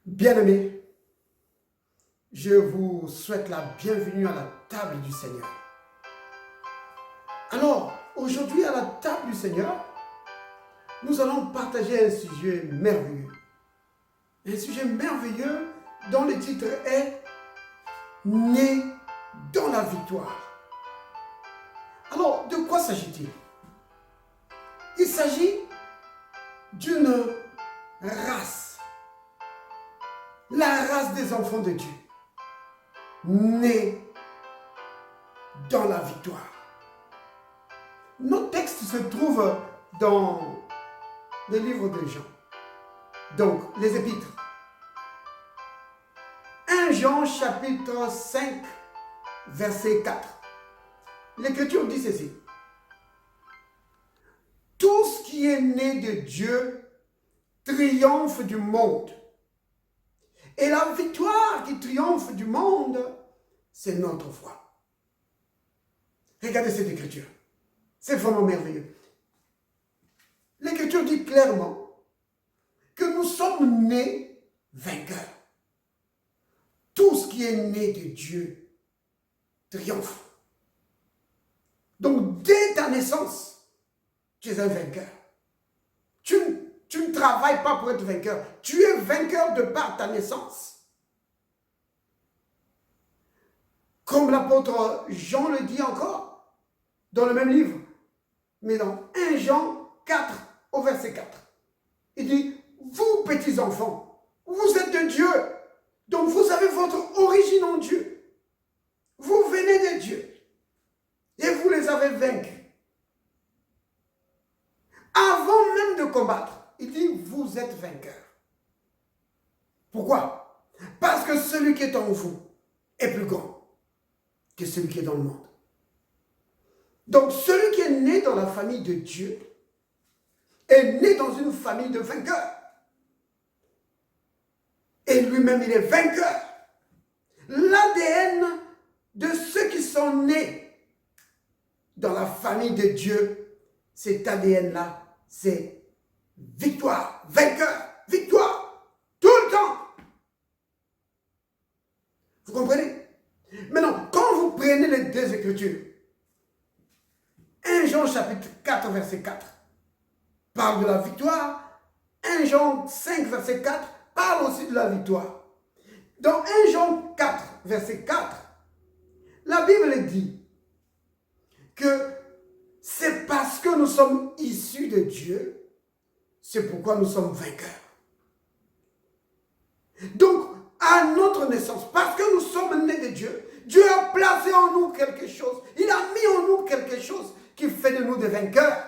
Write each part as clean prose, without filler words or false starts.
Bien-aimés, je vous souhaite la bienvenue à la table du Seigneur. Alors, aujourd'hui à la table du Seigneur, nous allons partager un sujet merveilleux. Un sujet merveilleux dont le titre est « Né dans la victoire ». Alors, de quoi s'agit-il? Il s'agit d'une race, la race des enfants de Dieu, née dans la victoire. Nos textes se trouvent dans le livre de Jean, donc les épîtres. 1 Jean chapitre 5, verset 4. L'Écriture dit ceci. Tout ce qui est né de Dieu triomphe du monde. Et la victoire qui triomphe du monde, c'est notre foi. Regardez cette écriture. C'est vraiment merveilleux. L'écriture dit clairement que nous sommes nés vainqueurs. Tout ce qui est né de Dieu triomphe. Donc, dès ta naissance, tu es un vainqueur. Tu ne travailles pas pour être vainqueur. Tu es vainqueur de par ta naissance. Comme l'apôtre Jean le dit encore, dans le même livre, mais dans 1 Jean 4, au verset 4. Il dit, vous petits enfants, vous êtes de Dieu, donc vous avez votre origine en Dieu. Vous venez de Dieu et vous les avez vaincus. Avant même de combattre, il dit, vous êtes vainqueurs. Pourquoi? Parce que celui qui est en vous est plus grand que celui qui est dans le monde. Donc, celui qui est né dans la famille de Dieu est né dans une famille de vainqueurs. Et lui-même, il est vainqueur. L'ADN de ceux qui sont nés dans la famille de Dieu, cet ADN-là, c'est victoire, vainqueur, victoire, tout le temps. Vous comprenez? Maintenant, quand vous prenez les deux Écritures, 1 Jean chapitre 4, verset 4, parle de la victoire. 1 Jean 5, verset 4, parle aussi de la victoire. Dans 1 Jean 4, verset 4, la Bible dit que c'est parce que nous sommes issus de Dieu, c'est pourquoi nous sommes vainqueurs. Donc, à notre naissance, parce que nous sommes nés de Dieu, Dieu a placé en nous quelque chose. Il a mis en nous quelque chose qui fait de nous des vainqueurs.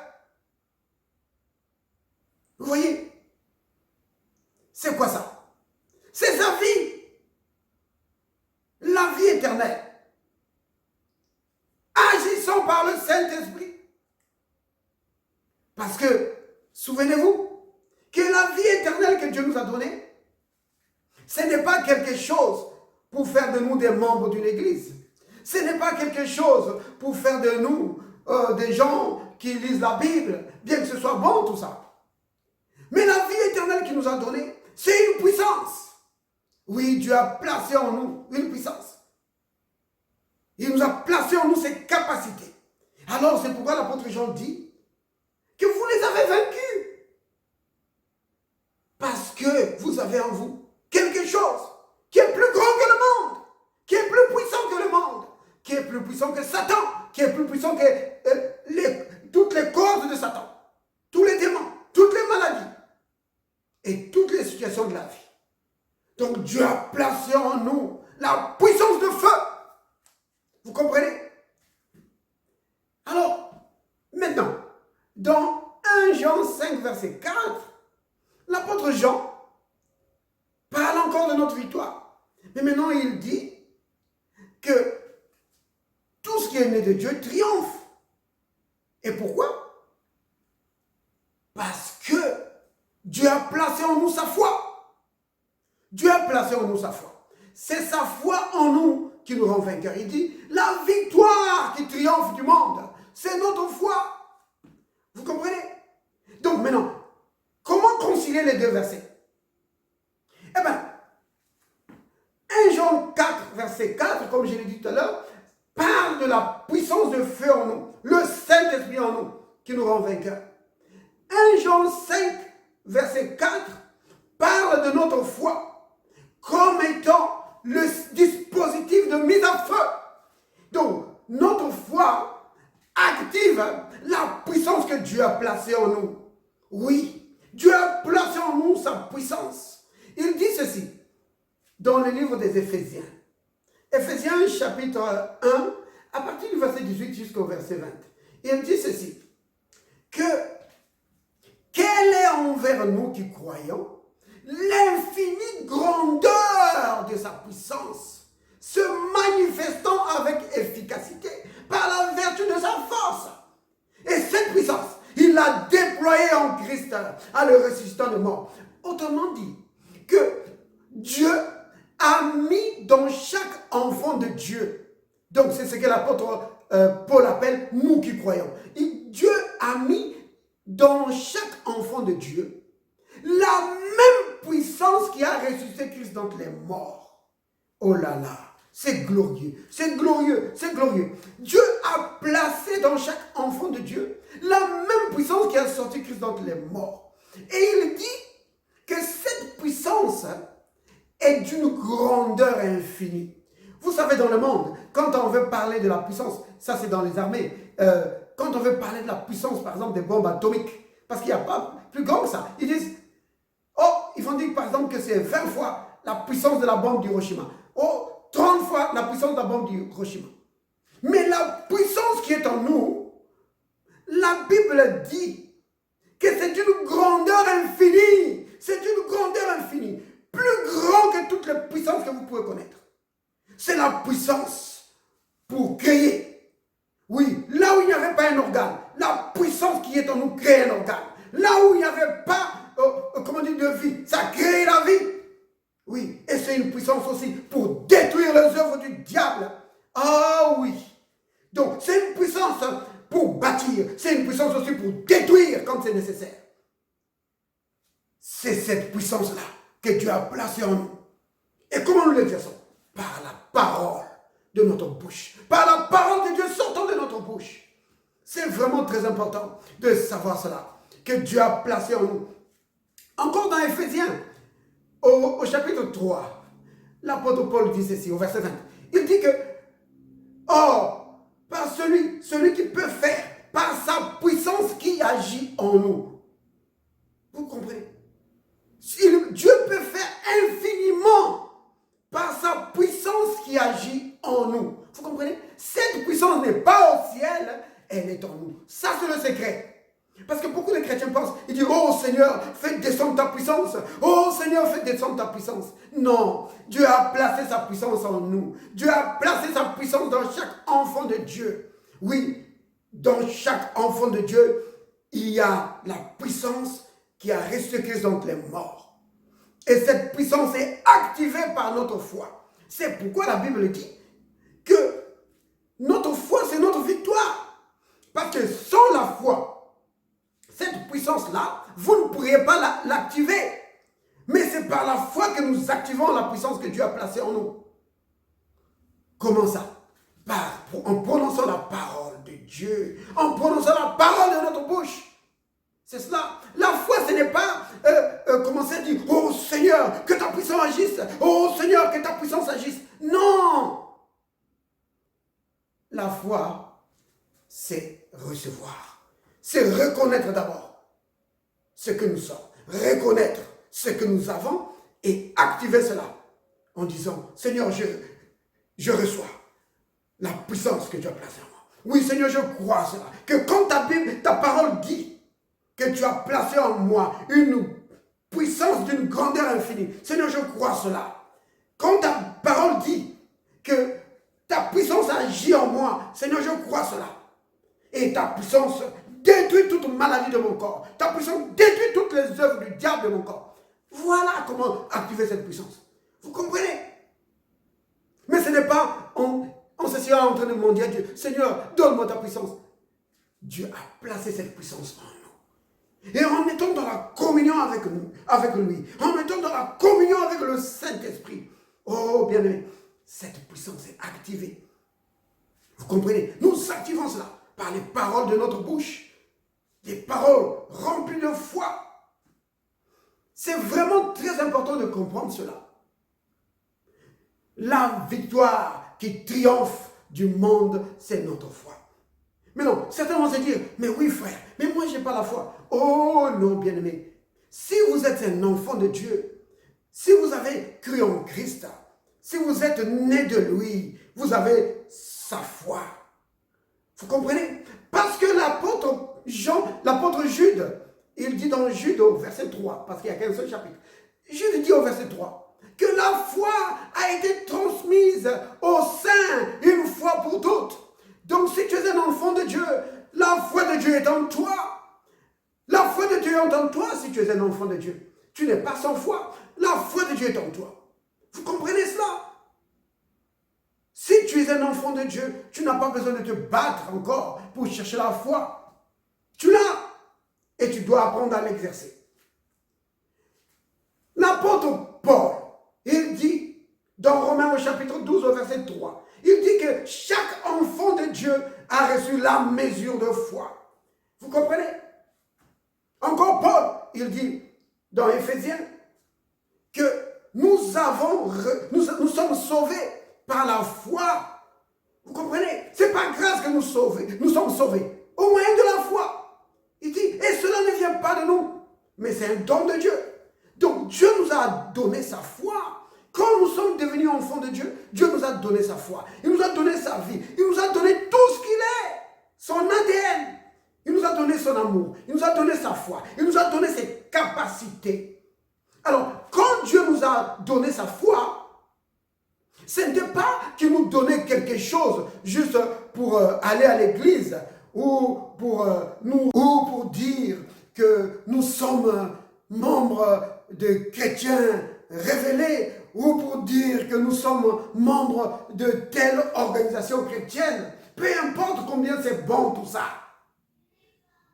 Vous voyez? C'est quoi ça? C'est sa vie. La vie éternelle. Agissant par le Saint-Esprit. Parce que, souvenez-vous, que la vie éternelle que Dieu nous a donnée, ce n'est pas quelque chose pour faire de nous des membres d'une église. Ce n'est pas quelque chose pour faire de nous des gens qui lisent la Bible, bien que ce soit bon tout ça. Mais la vie éternelle qu'il nous a donnée, c'est une puissance. Oui, Dieu a placé en nous une puissance. Il nous a placé en nous ses capacités. Alors c'est pourquoi l'apôtre Jean dit que vous les avez vaincus. Parce que vous avez en vous quelque chose qui est plus grand que le monde, qui est plus puissant que le monde, qui est plus puissant que Satan, qui est plus puissant que toutes les causes de Satan, tous les démons, toutes les maladies et toutes les situations de la vie. Donc Dieu a placé en nous la puissance de feu. Vous comprenez? Alors, maintenant, dans 1 Jean 5, verset 4, l'apôtre Jean parle encore de notre victoire. Mais maintenant, il dit que tout ce qui est né de Dieu triomphe. Et pourquoi? Parce que Dieu a placé en nous sa foi. Dieu a placé en nous sa foi. C'est sa foi en nous qui nous rend vainqueurs. Il dit, la victoire qui triomphe du monde, c'est notre foi. Vous comprenez? Donc maintenant, comment concilier les deux versets? Eh bien, verset 4, comme je l'ai dit tout à l'heure, parle de la puissance de feu en nous, le Saint-Esprit en nous, qui nous rend vainqueurs. 1 Jean 5, verset 4, parle de notre foi comme étant le dispositif de mise à feu. Donc, notre foi active la puissance que Dieu a placée en nous. Oui, Dieu a placé en nous sa puissance. Il dit ceci dans le livre des Éphésiens. Éphésiens chapitre 1, à partir du verset 18 jusqu'au verset 20. Il dit ceci, que quelle est envers nous qui croyons l'infinie grandeur de sa puissance, se manifestant avec efficacité par la vertu de sa force. Et cette puissance, il l'a déployée en Christ à le ressuscitant de mort. Autrement dit, que Dieu a mis dans chaque enfant de Dieu, donc c'est ce que l'apôtre Paul appelle nous qui croyons. Dieu a mis dans chaque enfant de Dieu la même puissance qui a ressuscité Christ d'entre les morts. Oh là là, c'est glorieux, c'est glorieux, c'est glorieux. Dieu a placé dans chaque enfant de Dieu la même puissance qui a sorti Christ d'entre les morts. Et il dit que cette puissance est d'une grandeur infinie. Vous savez, dans le monde, quand on veut parler de la puissance, ça c'est dans les armées, quand on veut parler de la puissance, par exemple, des bombes atomiques, parce qu'il n'y a pas plus grand que ça, ils disent, oh, ils vont dire par exemple que c'est 20 fois la puissance de la bombe d'Hiroshima, oh, 30 fois la puissance de la bombe d'Hiroshima. Mais la puissance qui est en nous, la Bible dit que c'est une grandeur infinie, c'est une grandeur infinie, plus grand que toutes les puissances que vous pouvez connaître. C'est la puissance pour créer. Oui, là où il n'y avait pas un organe, la puissance qui est en nous crée un organe. Là où il n'y avait pas, comment dire, de vie, ça crée la vie. Oui, et c'est une puissance aussi pour détruire les œuvres du diable. Ah oui. Donc, c'est une puissance pour bâtir, c'est une puissance aussi pour détruire quand c'est nécessaire. C'est cette puissance-là que Dieu a placée en nous. Et comment nous l'exerçons? Par la parole de notre bouche. Par la parole de Dieu sortant de notre bouche. C'est vraiment très important de savoir cela, que Dieu a placé en nous. Encore dans Éphésiens, au chapitre 3, l'apôtre Paul dit ceci, au verset 20. Il dit que, or, par celui qui peut faire, par sa puissance qui agit en nous. Vous comprenez? Dieu peut faire infiniment par sa puissance qui agit en nous. Vous comprenez? Cette puissance n'est pas au ciel, elle est en nous. Ça, c'est le secret. Parce que beaucoup de chrétiens pensent, ils disent, oh Seigneur, fais descendre ta puissance. Oh Seigneur, fais descendre ta puissance. Non, Dieu a placé sa puissance en nous. Dieu a placé sa puissance dans chaque enfant de Dieu. Oui, dans chaque enfant de Dieu, il y a la puissance qui a ressuscité Christ d'entre les morts. Et cette puissance est activée par notre foi. C'est pourquoi la Bible dit que notre foi, c'est notre victoire. Parce que sans la foi, cette puissance-là, vous ne pourriez pas l'activer. Mais c'est par la foi que nous activons la puissance que Dieu a placée en nous. Comment ça? En prononçant la parole de Dieu, en prononçant la parole de notre bouche. C'est cela. La foi, ce n'est pas commencer à dire, oh Seigneur, que ta puissance agisse. Oh Seigneur, que ta puissance agisse. Non. La foi, c'est recevoir. C'est reconnaître d'abord ce que nous sommes. Reconnaître ce que nous avons et activer cela en disant, Seigneur, je reçois la puissance que tu as placée en moi. Oui, Seigneur, je crois cela. Que quand ta parole dit que tu as placé en moi une puissance d'une grandeur infinie, Seigneur, je crois cela. Quand ta parole dit que ta puissance agit en moi, Seigneur, je crois cela. Et ta puissance détruit toute maladie de mon corps. Ta puissance détruit toutes les œuvres du diable de mon corps. Voilà comment activer cette puissance. Vous comprenez? Mais ce n'est pas en s'asseyant en train de demander à Dieu, Seigneur, donne-moi ta puissance. Dieu a placé cette puissance en nous. Et en étant dans la communion avec lui, en étant dans la communion avec le Saint-Esprit. Oh, bien-aimé, cette puissance est activée. Vous comprenez? Nous activons cela par les paroles de notre bouche. Des paroles remplies de foi. C'est vraiment très important de comprendre cela. La victoire qui triomphe du monde, c'est notre foi. Mais non, certains vont se dire, mais oui frère, mais moi je n'ai pas la foi. Oh non, bien-aimé. Si vous êtes un enfant de Dieu, si vous avez cru en Christ, si vous êtes né de lui, vous avez sa foi. Vous comprenez? Parce que l'apôtre Jude, il dit dans Jude au verset 3, parce qu'il n'y a qu'un seul chapitre, Jude dit au verset 3, que la foi a été transmise aux saints une fois pour toutes. Donc si tu es un enfant de Dieu, la foi de Dieu est en toi. La foi de Dieu est en toi si tu es un enfant de Dieu. Tu n'es pas sans foi. La foi de Dieu est en toi. Vous comprenez cela? Si tu es un enfant de Dieu, tu n'as pas besoin de te battre encore pour chercher la foi. Tu l'as et tu dois apprendre à l'exercer. L'apôtre Paul, il dit dans Romains au chapitre 12 au verset 3, il dit que chaque enfant de Dieu a reçu la mesure de foi. Vous comprenez? Encore Paul, il dit dans Éphésiens que nous sommes sauvés par la foi. Vous comprenez? C'est par grâce que nous sommes sauvés. Au moyen de la foi. Il dit, et cela ne vient pas de nous, mais c'est un don de Dieu. Donc Dieu nous a donné sa foi. Quand nous sommes devenus enfants de Dieu, Dieu nous a donné sa foi. Il nous a donné sa vie. Il nous a donné tout ce qu'il est. Son ADN. Il nous a donné son amour. Il nous a donné sa foi. Il nous a donné ses capacités. Alors, quand Dieu nous a donné sa foi, ce n'était pas qu'il nous donnait quelque chose juste pour aller à l'église ou pour dire que nous sommes membres de chrétiens révélés ou pour dire que nous sommes membres de telle organisation chrétienne. Peu importe combien c'est bon tout ça.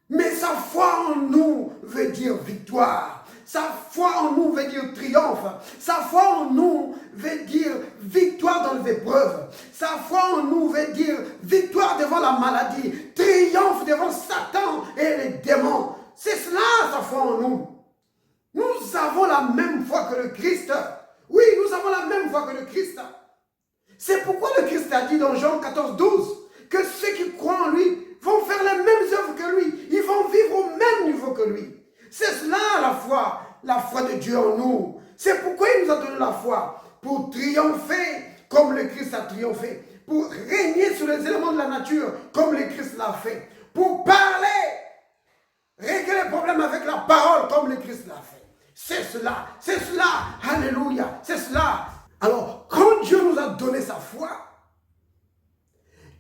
Mais sa foi en nous veut dire victoire. Sa foi en nous veut dire triomphe. Sa foi en nous veut dire victoire dans les épreuves. Sa foi en nous veut dire victoire devant la maladie, triomphe devant Satan et les démons. C'est cela sa foi en nous. Nous avons la même foi que le Christ. Oui, nous avons la même foi que le Christ. C'est pourquoi le Christ a dit dans Jean 14, 12 que ceux qui croient en lui vont faire les mêmes œuvres que lui. Ils vont vivre au même niveau que lui. C'est cela la foi de Dieu en nous. C'est pourquoi il nous a donné la foi, pour triompher comme le Christ a triomphé, pour régner sur les éléments de la nature comme le Christ l'a fait, pour parler, régler les problèmes avec la parole comme le Christ l'a fait. C'est cela, alléluia, c'est cela. Alors, quand Dieu nous a donné sa foi,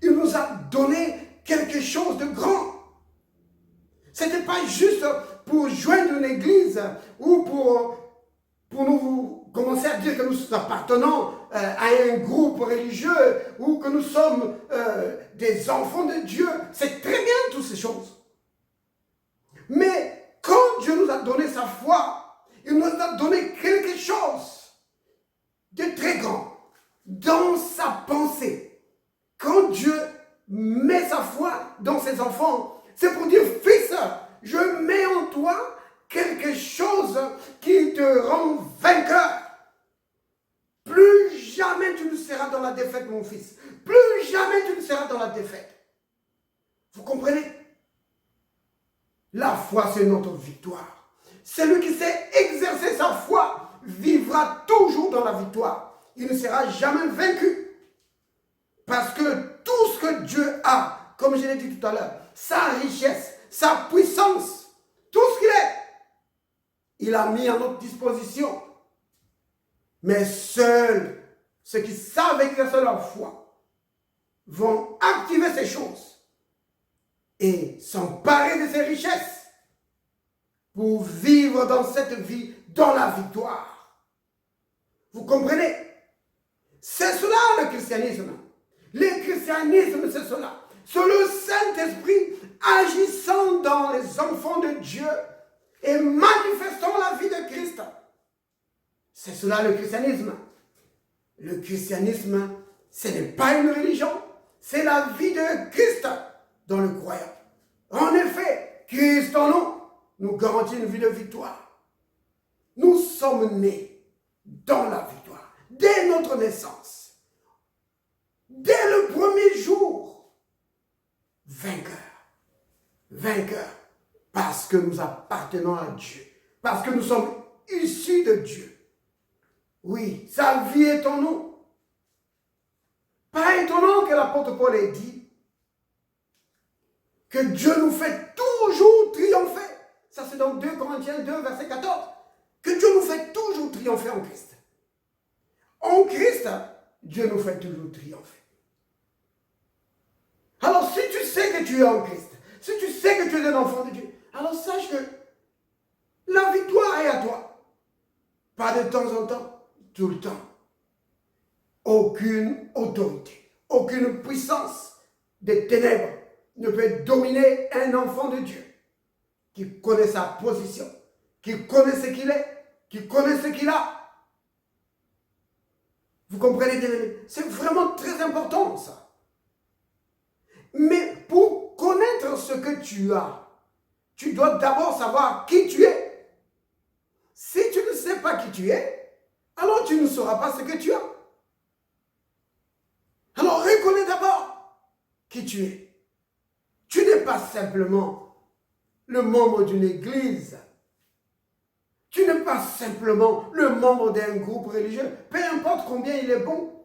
il nous a donné quelque chose de grand. Ce n'était pas juste pour joindre une église ou pour nous commencer à dire que nous appartenons à un groupe religieux ou que nous sommes des enfants de Dieu. C'est très bien toutes ces choses. Mais quand Dieu nous a donné sa foi, il nous a donné quelque chose de très grand dans sa pensée. Quand Dieu met sa foi dans ses enfants, c'est pour dire, fils, je mets en toi quelque chose qui te rend vainqueur. Plus jamais tu ne seras dans la défaite, mon fils. Plus jamais tu ne seras dans la défaite. Vous comprenez? La foi, c'est notre victoire. Celui qui sait exercer sa foi vivra toujours dans la victoire. Il ne sera jamais vaincu. Parce que tout ce que Dieu a, comme je l'ai dit tout à l'heure, sa richesse, sa puissance, tout ce qu'il est, il a mis à notre disposition. Mais seuls ceux qui savent exercer leur foi vont activer ces choses et s'emparer de ces richesses pour vivre dans cette vie, dans la victoire. Vous comprenez? C'est cela le christianisme. Le christianisme, c'est cela. C'est le Saint-Esprit agissant dans les enfants de Dieu et manifestant la vie de Christ. C'est cela le christianisme. Le christianisme, ce n'est pas une religion, c'est la vie de Christ dans le croyant. En effet, Christ en nous garantit une vie de victoire. Nous sommes nés dans la victoire, dès notre naissance, dès le premier jour, vainqueurs, vainqueurs, parce que nous appartenons à Dieu, parce que nous sommes issus de Dieu. Oui, sa vie est en nous. Pas étonnant que l'apôtre Paul ait dit que Dieu nous fait toujours triompher. Ça c'est dans 2 Corinthiens 2, verset 14. Que Dieu nous fait toujours triompher en Christ. En Christ, Dieu nous fait toujours triompher. Alors si tu sais que tu es en Christ, si tu sais que tu es un enfant de Dieu, alors sache que la victoire est à toi. Pas de temps en temps, tout le temps. Aucune autorité, aucune puissance des ténèbres ne peut dominer un enfant de Dieu qui connaît sa position, qui connaît ce qu'il est, qui connaît ce qu'il a. Vous comprenez bien? C'est vraiment très important ça. Mais pour connaître ce que tu as, tu dois d'abord savoir qui tu es. Si tu ne sais pas qui tu es, alors tu ne sauras pas ce que tu as. Alors reconnais d'abord qui tu es. Tu n'es pas simplement le membre d'une église. Tu n'es pas simplement le membre d'un groupe religieux. Peu importe combien il est bon.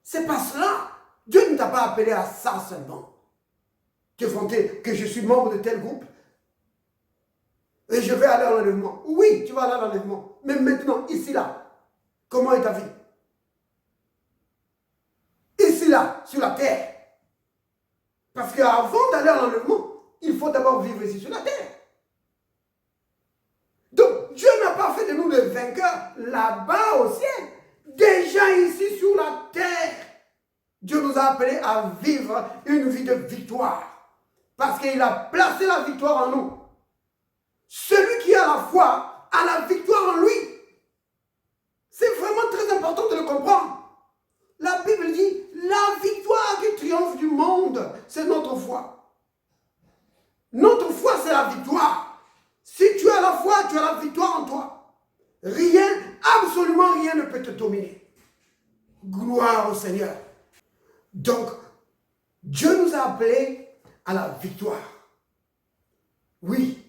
C'est pas cela. Dieu ne t'a pas appelé à ça seulement. Tu vanter que je suis membre de tel groupe et je vais aller à l'enlèvement. Oui, tu vas aller à l'enlèvement. Mais maintenant, ici, là, comment est ta vie? Ici, là, sur la terre. Parce qu'avant d'aller à l'enlèvement, il faut d'abord vivre ici sur la terre. Donc, Dieu n'a pas fait de nous des vainqueurs là-bas au ciel. Déjà ici sur la terre, Dieu nous a appelés à vivre une vie de victoire. Parce qu'il a placé la victoire en nous. Celui qui a la foi a la victoire en lui. C'est vraiment très important de le comprendre. La Bible dit, la victoire qui triomphe du monde, c'est notre foi. Notre foi, c'est la victoire. Si tu as la foi, tu as la victoire en toi. Rien, absolument rien ne peut te dominer. Gloire au Seigneur. Donc, Dieu nous a appelés à la victoire. Oui.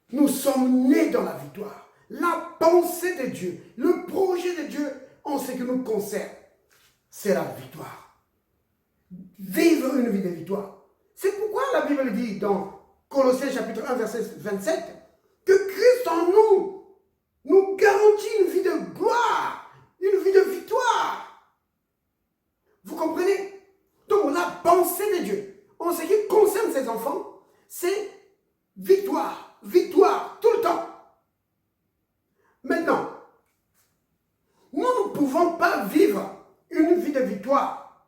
Nous sommes nés dans la victoire. La pensée de Dieu, le projet de Dieu en ce qui nous concerne, c'est la victoire. Vivre une vie de victoire. C'est pourquoi la Bible dit dans Colossiens chapitre 1, verset 27, que Christ en nous garantit une vie de gloire, une vie de victoire. Vous comprenez? Donc la pensée de Dieu, en ce qui concerne ses enfants, c'est victoire, victoire, tout le temps. Maintenant, nous ne pouvons pas vivre une vie de victoire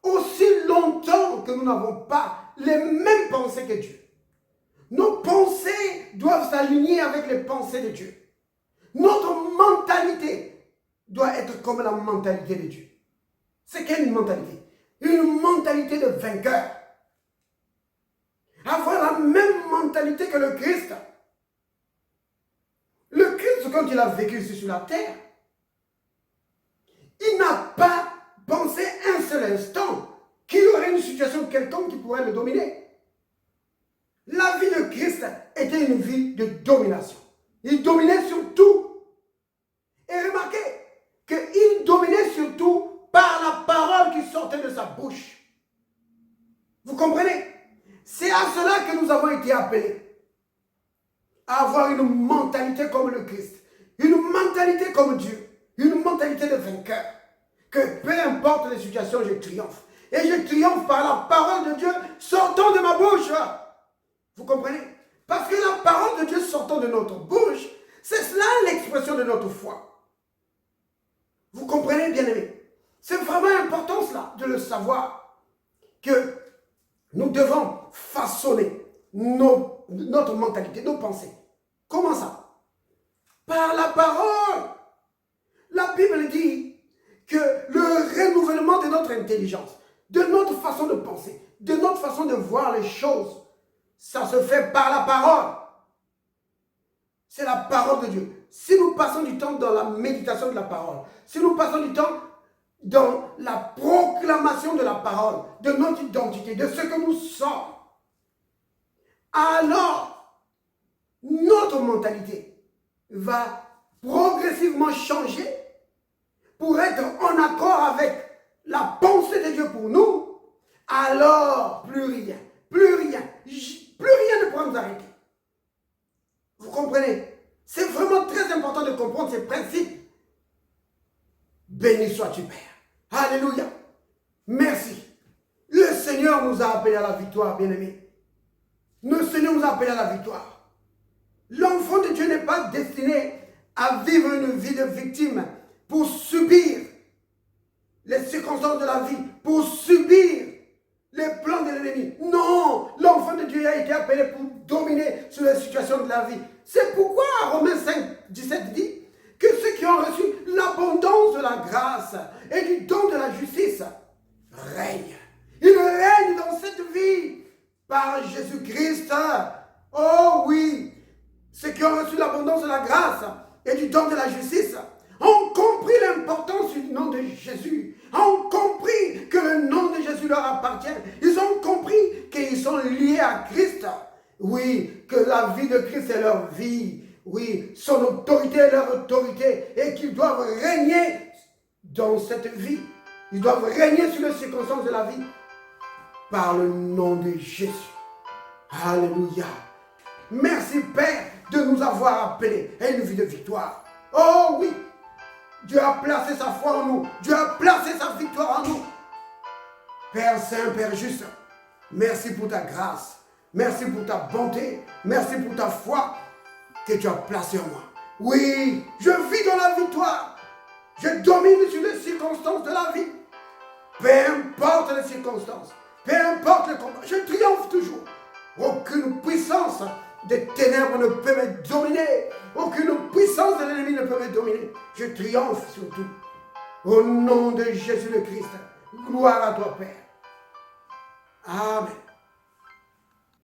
aussi longtemps que nous n'avons pas les mêmes pensées que Dieu. Nos pensées doivent s'aligner avec les pensées de Dieu. Notre mentalité doit être comme la mentalité de Dieu. C'est quelle mentalité? Une mentalité de vainqueur. Avoir la même mentalité que le Christ. Le Christ, quand il a vécu ici sur la terre, il n'a pas pensé un seul instant qu'il y aurait une situation quelconque qui pourrait le dominer. La vie de Christ était une vie de domination. Il dominait sur tout. Et remarquez qu'il dominait surtout par la parole qui sortait de sa bouche. Vous comprenez? C'est à cela que nous avons été appelés. À avoir une mentalité comme le Christ. Une mentalité comme Dieu. Une mentalité de vainqueur. Que peu importe les situations, je triomphe. Et je triomphe par la parole de Dieu sortant de ma bouche. Vous comprenez? Parce que la parole de Dieu sortant de notre bouche, c'est cela l'expression de notre foi. Vous comprenez, bien-aimés? C'est vraiment important cela, de le savoir. Que nous devons façonner notre mentalité, nos pensées. Comment ça? Par la parole notre intelligence, de notre façon de penser, de notre façon de voir les choses. Ça se fait par la parole. C'est la parole de Dieu. Si nous passons du temps dans la méditation de la parole, si nous passons du temps dans la proclamation de la parole, de notre identité, de ce que nous sommes, alors notre mentalité va progressivement changer pour être en accord avec la pensée de Dieu pour nous. Alors plus rien ne pourra nous arrêter. Vous comprenez? C'est vraiment très important de comprendre ces principes. Béni sois-tu, Père. Alléluia. Merci. Le Seigneur nous a appelés à la victoire, bien-aimés. Le Seigneur nous a appelés à la victoire. L'enfant de Dieu n'est pas destiné à vivre une vie de victime pour subir les circonstances de la vie, pour subir les plans de l'ennemi. Non, l'enfant de Dieu a été appelé pour dominer sur les situations de la vie. C'est pourquoi Romains 5, 17 dit que ceux qui ont reçu l'abondance de la grâce et du don de la justice règnent. Ils règnent dans cette vie par Jésus-Christ. Oh oui, ceux qui ont reçu l'abondance de la grâce et du don de la justice ont compris l'importance du nom de Jésus, ont compris que le nom de Jésus leur appartient. Ils ont compris qu'ils sont liés à Christ. Oui, que la vie de Christ est leur vie. Oui, son autorité est leur autorité et qu'ils doivent régner dans cette vie. Ils doivent régner sur les circonstances de la vie par le nom de Jésus. Alléluia. Merci Père de nous avoir appelés à une vie de victoire. Oh oui, Dieu a placé sa foi en nous. Dieu a placé sa victoire en nous. Père Saint, Père juste, merci pour ta grâce. Merci pour ta bonté. Merci pour ta foi que tu as placée en moi. Oui, je vis dans la victoire. Je domine sur les circonstances de la vie. Peu importe les circonstances. Peu importe le combat. Je triomphe toujours. Aucune puissance des ténèbres ne peut me dominer. Aucune puissance de l'ennemi ne peut me dominer. Je triomphe surtout. Au nom de Jésus le Christ. Gloire à toi, Père. Amen.